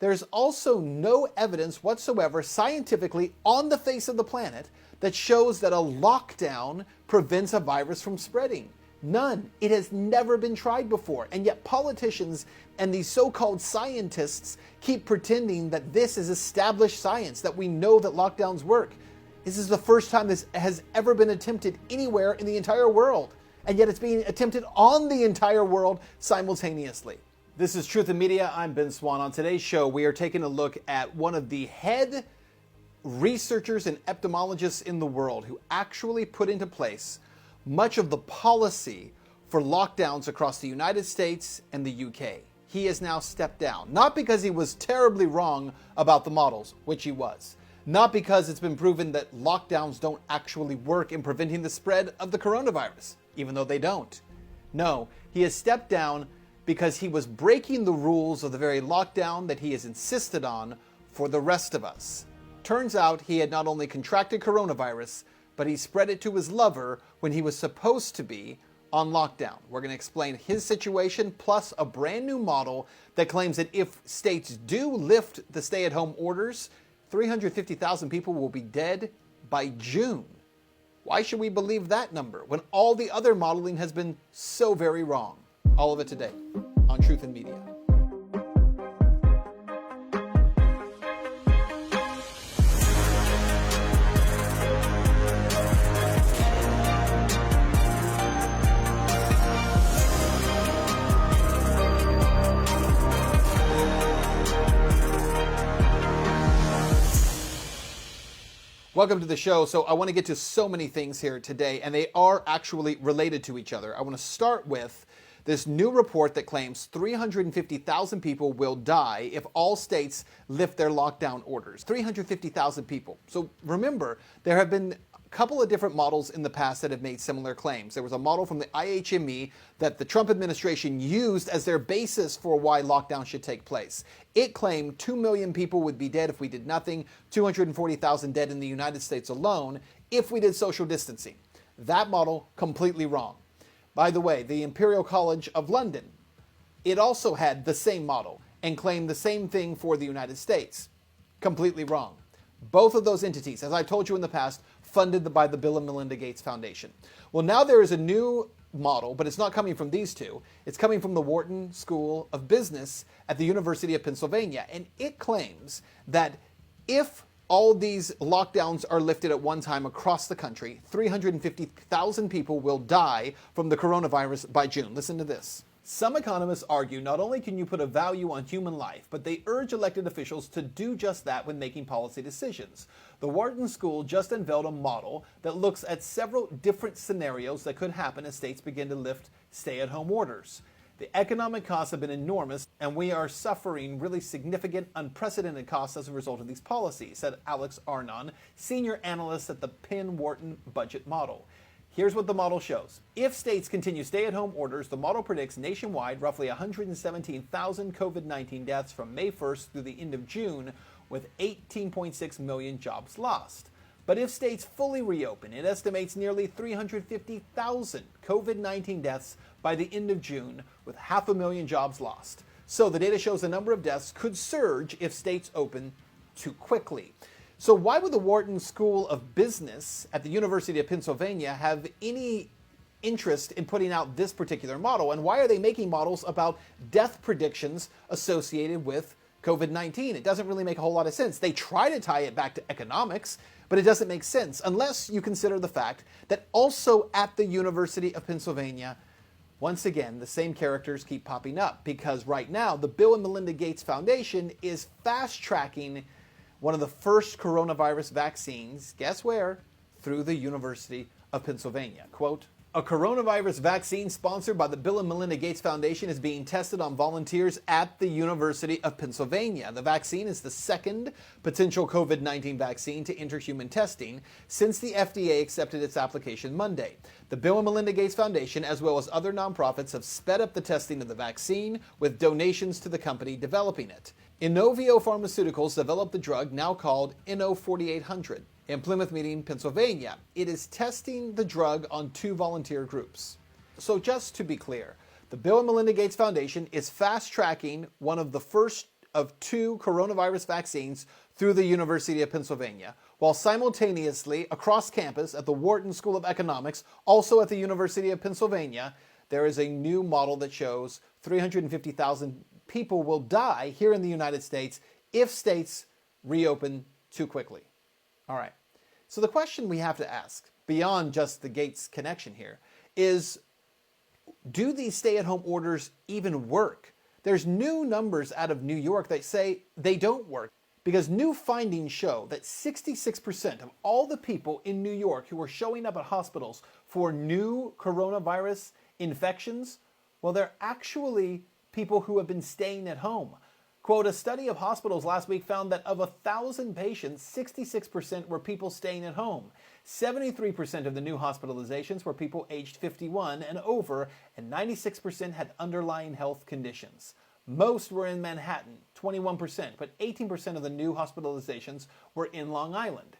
There's also no evidence whatsoever scientifically on the face of the planet that shows that a lockdown prevents a virus from spreading. None. It has never been tried before. And yet politicians and these so-called scientists keep pretending that this is established science, that we know that lockdowns work. This is the first time this has ever been attempted anywhere in the entire world. And yet it's being attempted on the entire world simultaneously. This is Truth in Media. I'm Ben Swan. On today's show, we are taking a look at one of the head researchers and epidemiologists in the world who actually put into place much of the policy for lockdowns across the United States and the UK. He has now stepped down, not because he was terribly wrong about the models, which he was, not because it's been proven that lockdowns don't actually work in preventing the spread of the coronavirus, even though they don't. No, he has stepped down because he was breaking the rules of the very lockdown that he has insisted on for the rest of us. Turns out he had not only contracted coronavirus, but he spread it to his lover when he was supposed to be on lockdown. We're going to explain his situation, plus a brand new model that claims that if states do lift the stay-at-home orders, 350,000 people will be dead by June. Why should we believe that number when all the other modeling has been so very wrong? All of it today on Truth in Media. Welcome to the show. So I want to get to so many things here today, and they are actually related to each other. I want to start with this new report that claims 350,000 people will die if all states lift their lockdown orders. 350,000 people. So remember, there have been a couple of different models in the past that have made similar claims. There was a model from the IHME that the Trump administration used as their basis for why lockdown should take place. It claimed 2 million people would be dead if we did nothing, 240,000 dead in the United States alone if we did social distancing. That model, completely wrong. By the way, the Imperial College of London, it also had the same model and claimed the same thing for the United States. Completely wrong. Both of those entities, as I've told you in the past, funded by the Bill and Melinda Gates Foundation. Well, now there is a new model, but it's not coming from these two. It's coming from the Wharton School of Business at the University of Pennsylvania. And it claims that if all these lockdowns are lifted at one time across the country, 350,000 people will die from the coronavirus by June. Listen to this. Some economists argue not only can you put a value on human life, but they urge elected officials to do just that when making policy decisions. The Wharton School just unveiled a model that looks at several different scenarios that could happen as states begin to lift stay-at-home orders. The economic costs have been enormous, and we are suffering really significant, unprecedented costs as a result of these policies, said Alex Arnon, senior analyst at the Penn Wharton budget model. Here's what the model shows. If states continue stay-at-home orders, the model predicts nationwide roughly 117,000 COVID-19 deaths from May 1st through the end of June, with 18.6 million jobs lost. But if states fully reopen, it estimates nearly 350,000 COVID-19 deaths by the end of June, with 500,000 jobs lost. So the data shows the number of deaths could surge if states open too quickly. So why would the Wharton School of Business at the University of Pennsylvania have any interest in putting out this particular model? And why are they making models about death predictions associated with COVID-19? It doesn't really make a whole lot of sense. They try to tie it back to economics, but it doesn't make sense unless you consider the fact that also at the University of Pennsylvania, once again, the same characters keep popping up, because right now the Bill and Melinda Gates Foundation is fast-tracking one of the first coronavirus vaccines, guess where? Through the University of Pennsylvania. Quote, a coronavirus vaccine sponsored by the Bill and Melinda Gates Foundation is being tested on volunteers at the University of Pennsylvania. The vaccine is the second potential COVID-19 vaccine to enter human testing since the FDA accepted its application Monday. The Bill and Melinda Gates Foundation, as well as other nonprofits, have sped up the testing of the vaccine with donations to the company developing it. Inovio Pharmaceuticals developed the drug, now called INO-4800. In Plymouth Meeting, Pennsylvania, it is testing the drug on 2 volunteer groups. So just to be clear, the Bill and Melinda Gates Foundation is fast-tracking one of the first of 2 coronavirus vaccines through the University of Pennsylvania, while simultaneously across campus at the Wharton School of Economics, also at the University of Pennsylvania, there is a new model that shows 350,000 people will die here in the United States if states reopen too quickly. All right. So the question we have to ask, beyond just the Gates connection here, is do these stay-at-home orders even work? There's new numbers out of New York that say they don't work because new findings show that 66% of all the people in New York who are showing up at hospitals for new coronavirus infections, well, they're actually people who have been staying at home. Quote, a study of hospitals last week found that of 1,000 patients, 66% were people staying at home. 73% of the new hospitalizations were people aged 51 and over, and 96% had underlying health conditions. Most were in Manhattan, 21%, but 18% of the new hospitalizations were in Long Island.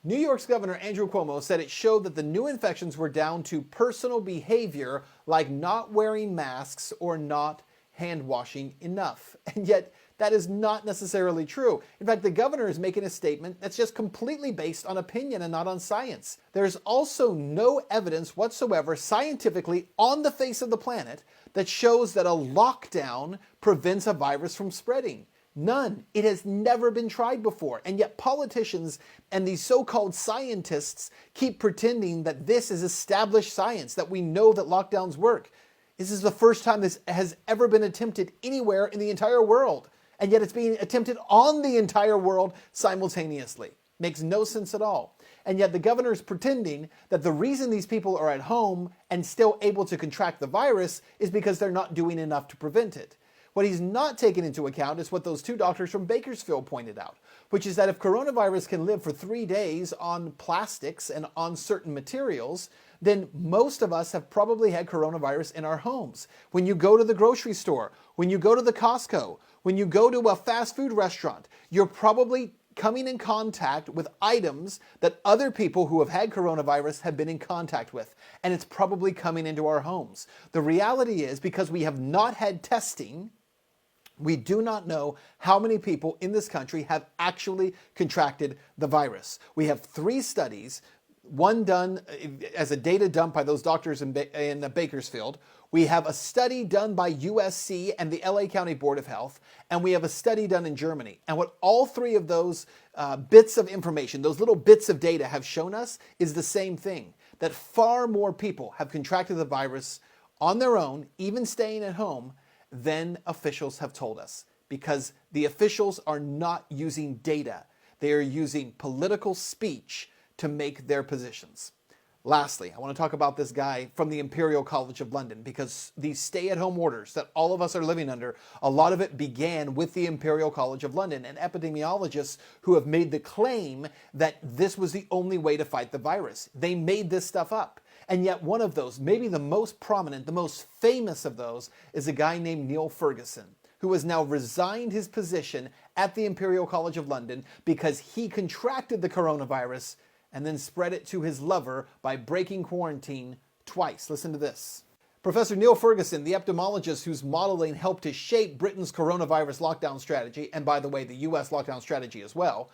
New York's Governor Andrew Cuomo said it showed that the new infections were down to personal behavior like not wearing masks or not hand washing enough. And yet, that is not necessarily true. In fact, the governor is making a statement that's just completely based on opinion and not on science. There's also no evidence whatsoever scientifically on the face of the planet that shows that a lockdown prevents a virus from spreading. None. It has never been tried before. And yet politicians and these so-called scientists keep pretending that this is established science, that we know that lockdowns work. This is the first time this has ever been attempted anywhere in the entire world. And yet it's being attempted on the entire world simultaneously. Makes no sense at all. And yet the governor is pretending that the reason these people are at home and still able to contract the virus is because they're not doing enough to prevent it. What he's not taking into account is what those 2 doctors from Bakersfield pointed out, which is that if coronavirus can live for 3 days on plastics and on certain materials, then most of us have probably had coronavirus in our homes. When you go to the grocery store, when you go to the Costco, when you go to a fast food restaurant, you're probably coming in contact with items that other people who have had coronavirus have been in contact with, and it's probably coming into our homes. The reality is, because we have not had testing, we do not know how many people in this country have actually contracted the virus. We have 3 studies, one done as a data dump by those doctors in Bakersfield. We have a study done by USC and the LA County Board of Health, and we have a study done in Germany. And what all 3 of those bits of information, those little bits of data have shown us is the same thing, that far more people have contracted the virus on their own, even staying at home, than officials have told us, because the officials are not using data. They are using political speech to make their positions. Lastly, I want to talk about this guy from the Imperial College of London, because these stay-at-home orders that all of us are living under, a lot of it began with the Imperial College of London and epidemiologists who have made the claim that this was the only way to fight the virus. They made this stuff up. And yet one of those, maybe the most prominent, the most famous of those, is a guy named Neil Ferguson, who has now resigned his position at the Imperial College of London because he contracted the coronavirus and then spread it to his lover by breaking quarantine twice. Listen to this. Professor Neil Ferguson, the epidemiologist whose modeling helped to shape Britain's coronavirus lockdown strategy, and by the way, the US lockdown strategy as well,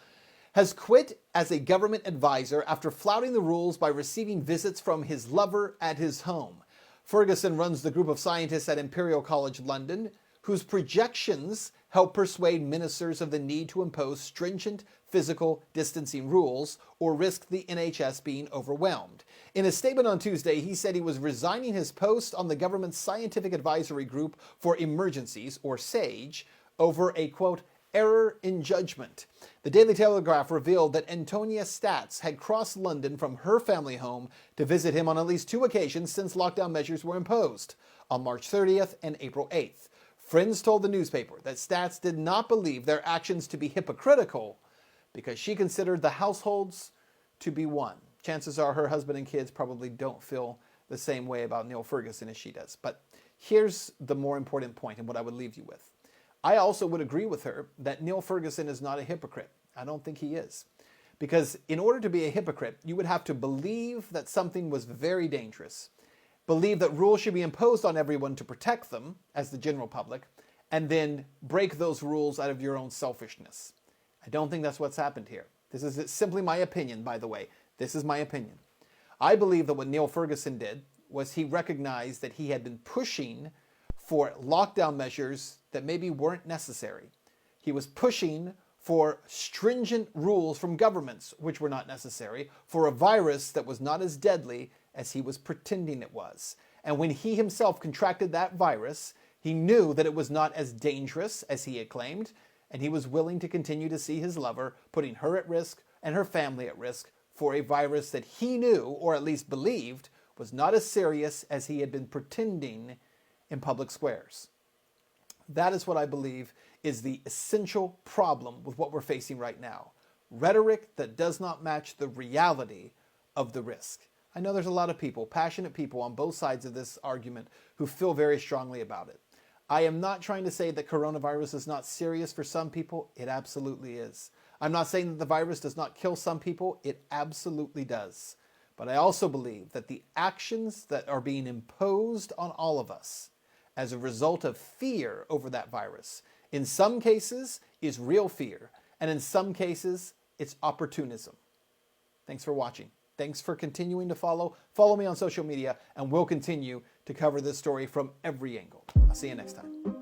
has quit as a government advisor after flouting the rules by receiving visits from his lover at his home. Ferguson runs the group of scientists at Imperial College London whose projections help persuade ministers of the need to impose stringent physical distancing rules or risk the NHS being overwhelmed. In a statement on Tuesday, he said he was resigning his post on the government's Scientific Advisory Group for Emergencies, or SAGE, over a, quote, error in judgment. The Daily Telegraph revealed that Antonia Stats had crossed London from her family home to visit him on at least 2 occasions since lockdown measures were imposed, on March 30th and April 8th. Friends told the newspaper that Stats did not believe their actions to be hypocritical because she considered the households to be one. Chances are her husband and kids probably don't feel the same way about Neil Ferguson as she does. But here's the more important point and what I would leave you with. I also would agree with her that Neil Ferguson is not a hypocrite. I don't think he is. Because in order to be a hypocrite, you would have to believe that something was very dangerous, believe that rules should be imposed on everyone to protect them, as the general public, and then break those rules out of your own selfishness. I don't think that's what's happened here. This is simply my opinion, by the way. This is my opinion. I believe that what Neil Ferguson did was he recognized that he had been pushing for lockdown measures that maybe weren't necessary. He was pushing for stringent rules from governments, which were not necessary, for a virus that was not as deadly as he was pretending it was. And when he himself contracted that virus, he knew that it was not as dangerous as he had claimed, and he was willing to continue to see his lover, putting her at risk and her family at risk for a virus that he knew, or at least believed, was not as serious as he had been pretending in public squares. That is what I believe is the essential problem with what we're facing right now. Rhetoric that does not match the reality of the risk. I know there's a lot of people, passionate people on both sides of this argument who feel very strongly about it. I am not trying to say that coronavirus is not serious for some people. It absolutely is. I'm not saying that the virus does not kill some people. It absolutely does. But I also believe that the actions that are being imposed on all of us as a result of fear over that virus, in some cases, is real fear. And in some cases, it's opportunism. Thanks for watching. Thanks for continuing to follow. Follow me on social media, and we'll continue to cover this story from every angle. I'll see you next time.